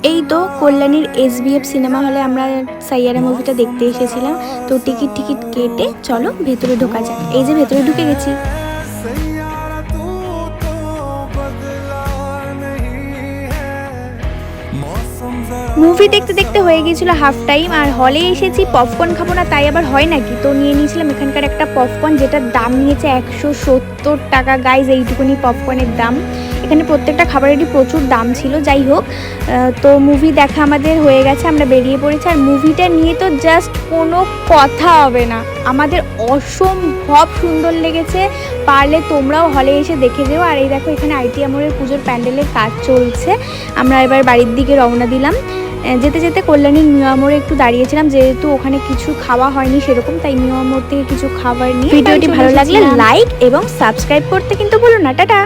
এই তো কল্যাণীর SBF cinema হলে আমরা সাইয়ারা মুভিটা দেখতে এসেছিলাম। তো টিকিট কেটে চলো ভেতরে ঢোকা যাক। এই যে ভেতরে ঢুকে গেছি। মুভি দেখতে দেখতে হয়ে গিয়েছিল হাফ টাইম, আর হলে এসেছি পপকর্ন খাবো না তাই আবার হয় নাকি। তো নিয়ে নিয়েছিলাম এখানকার একটা পপকর্ন, যেটার দাম নিয়েছে 170 টাকা। গাইজ এইটুকুনি পপকর্নের দাম। এখানে প্রত্যেকটা খাবারেরই প্রচুর দাম ছিল। যাই হোক, তো মুভি দেখা আমাদের হয়ে গেছে, আমরা বেরিয়ে পড়েছি। আর মুভিটা নিয়ে তো জাস্ট কোনো কথা হবে না, আমাদের অসম্ভব সুন্দর লেগেছে। পারলে তোমরাও হলে এসে দেখে যেও। আর এই দেখো এখানে আইটি আমরের পুজোর প্যান্ডেলের কাজ চলছে। আমরা এবার বাড়ির দিকে রওনা দিলাম। যেতে যেতে কল্যাণীর নিউ আমরে একটু দাঁড়িয়েছিলাম, যেহেতু ওখানে কিছু খাওয়া হয়নি সেরকম, তাই নিউ আমর থেকে কিছু খাবার নিয়ে। ভিডিওটি ভালো লাগলে লাইক এবং সাবস্ক্রাইব করতে কিন্তু ভুলো না। টাটা।